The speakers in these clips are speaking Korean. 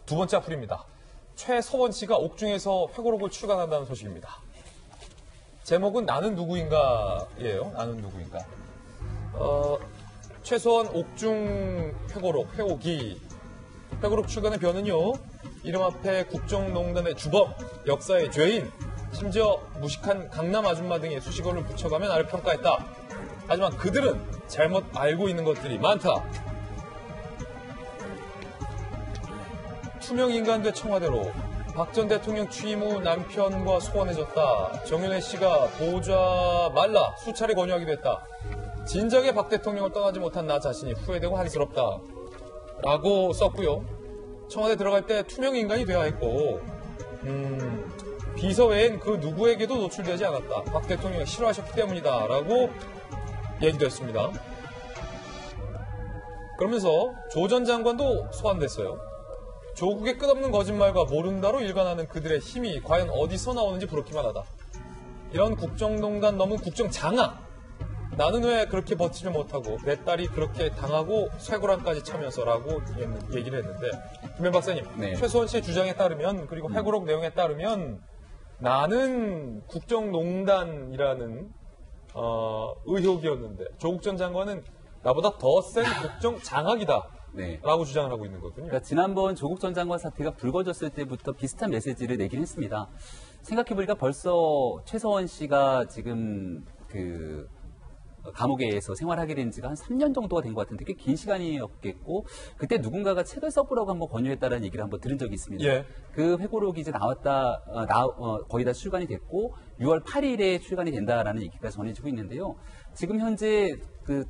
두 번째 악플입니다. 최서원 씨가 옥중에서 회고록을 출간한다는 소식입니다. 제목은 나는 누구인가예요. 나는 누구인가. 최서원 옥중 회고록 출간의 변은요. 이름 앞에 국정농단의 주범, 역사의 죄인, 심지어 무식한 강남 아줌마 등의 수식어를 붙여가며 나를 평가했다. 하지만 그들은 잘못 알고 있는 것들이 많다. 투명 인간대 청와대로 박 전 대통령 취임 후 남편과 소원해졌다. 정윤회 씨가 보호자 말라 수차례 권유하기도 했다. 진작에 박 대통령을 떠나지 못한 나 자신이 후회되고 한스럽다. 라고 썼고요. 청와대 들어갈 때 투명 인간이 되어야 했고 비서 외엔 그 누구에게도 노출되지 않았다. 박 대통령이 싫어하셨기 때문이다. 라고 얘기도 했습니다. 그러면서 조 전 장관도 소환됐어요. 조국의 끝없는 거짓말과 모른다로 일관하는 그들의 힘이 과연 어디서 나오는지 부럽기만 하다. 이런 국정농단 넘은 국정장악. 나는 왜 그렇게 버티지 못하고 내 딸이 그렇게 당하고 쇠고랑까지 차면서라고 얘기를 했는데 김현 박사님, 네. 최소원 씨의 주장에 따르면 그리고 회고록 내용에 따르면 나는 국정농단이라는 의혹이었는데 조국 전 장관은 나보다 더 센 국정장악이다. 네. 라고 주장을 하고 있는 거군요. 그러니까 지난번 조국 전 장관 사태가 불거졌을 때부터 비슷한 메시지를 내긴 했습니다. 생각해보니까 벌써 최서원 씨가 지금 감옥에서 생활하게 된 지가 한 3년 정도가 된 것 같은데 꽤 긴 시간이었겠고 그때 누군가가 책을 써보라고 한번 권유했다는 얘기를 한번 들은 적이 있습니다. 예. 그 회고록이 이제 거의 다 출간이 됐고 6월 8일에 출간이 된다라는 얘기가 전해지고 있는데요. 지금 현재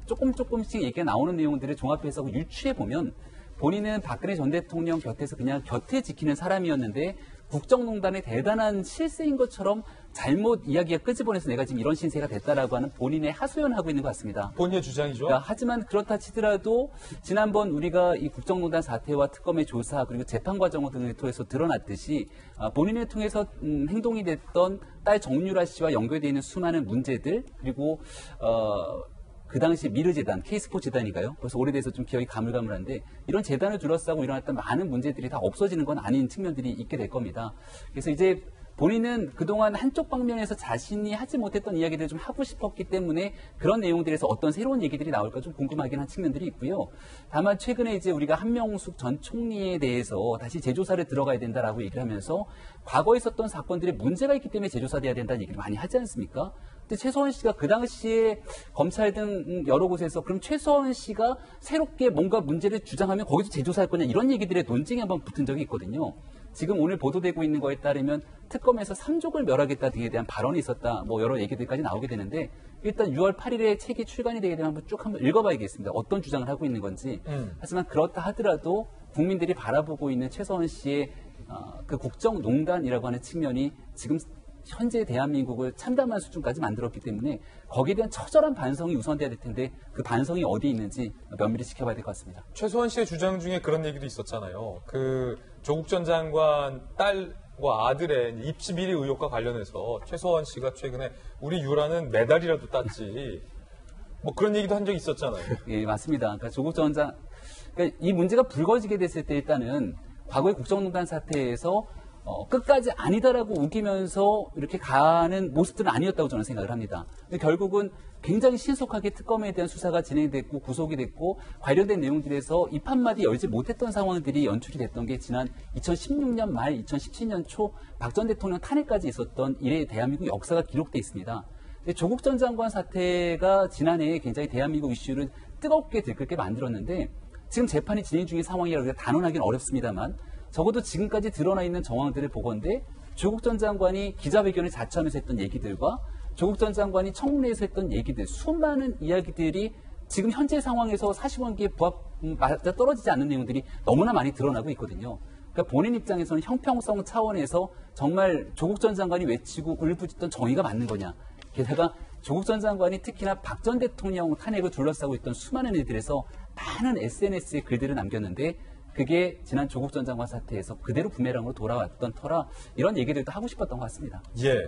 조금씩 얘기가 나오는 내용들을 종합해서 유추해보면 본인은 박근혜 전 대통령 곁에서 그냥 곁에 지키는 사람이었는데 국정농단의 대단한 실세인 것처럼 잘못 이야기가 끄집어내서 내가 지금 이런 신세가 됐다라고 하는 본인의 하소연하고 있는 것 같습니다. 본인의 주장이죠. 그러니까 하지만 그렇다 치더라도 지난번 우리가 이 국정농단 사태와 특검의 조사 그리고 재판 과정 등을 통해서 드러났듯이 본인을 통해서 행동이 됐던 딸 정유라 씨와 연결되어 있는 수많은 문제들 그리고 그 당시 미르재단, K스포 재단인가요? 벌써 오래돼서 좀 기억이 가물가물한데 이런 재단을 둘러싸고 일어났던 많은 문제들이 다 없어지는 건 아닌 측면들이 있게 될 겁니다. 그래서 이제 본인은 그동안 한쪽 방면에서 자신이 하지 못했던 이야기들을 좀 하고 싶었기 때문에 그런 내용들에서 어떤 새로운 얘기들이 나올까 좀 궁금하긴 한 측면들이 있고요. 다만 최근에 이제 우리가 한명숙 전 총리에 대해서 다시 재조사를 들어가야 된다라고 얘기를 하면서 과거에 있었던 사건들에 문제가 있기 때문에 재조사돼야 된다는 얘기를 많이 하지 않습니까? 근데 최서원 씨가 그 당시에 검찰 등 여러 곳에서 그럼 최서원 씨가 새롭게 뭔가 문제를 주장하면 거기서 재조사할 거냐 이런 얘기들의 논쟁이 한번 붙은 적이 있거든요. 지금 오늘 보도되고 있는 거에 따르면 특검에서 3족을 멸하겠다 등에 대한 발언이 있었다. 뭐 여러 얘기들까지 나오게 되는데 일단 6월 8일에 책이 출간이 되게 되면 한번 읽어봐야겠습니다. 어떤 주장을 하고 있는 건지. 하지만 그렇다 하더라도 국민들이 바라보고 있는 최서원 씨의 그 국정농단이라고 하는 측면이 지금 현재 대한민국을 참담한 수준까지 만들었기 때문에 거기에 대한 처절한 반성이 우선돼야 될 텐데 그 반성이 어디에 있는지 면밀히 지켜봐야 될 것 같습니다. 최소원 씨의 주장 중에 그런 얘기도 있었잖아요. 조국 전 장관 딸과 아들의 입시 비리 의혹과 관련해서 최소원 씨가 최근에 우리 유라는 메달이라도 땄지 뭐 그런 얘기도 한 적이 있었잖아요. 예, 맞습니다. 그러니까 조국 전 장관 그러니까 이 문제가 불거지게 됐을 때 일단은 과거의 국정농단 사태에서 끝까지 아니다라고 우기면서 이렇게 가는 모습들은 아니었다고 저는 생각을 합니다. 근데 결국은 굉장히 신속하게 특검에 대한 수사가 진행됐고 구속이 됐고 관련된 내용들에서 입 한마디 열지 못했던 상황들이 연출이 됐던 게 지난 2016년 말 2017년 초 박 전 대통령 탄핵까지 있었던 이래 대한민국 역사가 기록돼 있습니다. 근데 조국 전 장관 사태가 지난해에 굉장히 대한민국 이슈를 뜨겁게 들끓게 만들었는데 지금 재판이 진행 중인 상황이라고 단언하기는 어렵습니다만 적어도 지금까지 드러나 있는 정황들을 보건대 조국 전 장관이 기자회견을 자처하면서 했던 얘기들과 조국 전 장관이 청문회에서 했던 얘기들 수많은 이야기들이 지금 현재 상황에서 사실관계에 맞아 떨어지지 않는 내용들이 너무나 많이 드러나고 있거든요. 그러니까 본인 입장에서는 형평성 차원에서 정말 조국 전 장관이 외치고 울부짖던 정의가 맞는 거냐. 게다가 조국 전 장관이 특히나 박 전 대통령 탄핵을 둘러싸고 있던 수많은 일들에서 많은 SNS에 글들을 남겼는데 그게 지난 조국 전 장관 사태에서 그대로 부메랑으로 돌아왔던 터라 이런 얘기들도 하고 싶었던 것 같습니다. 예.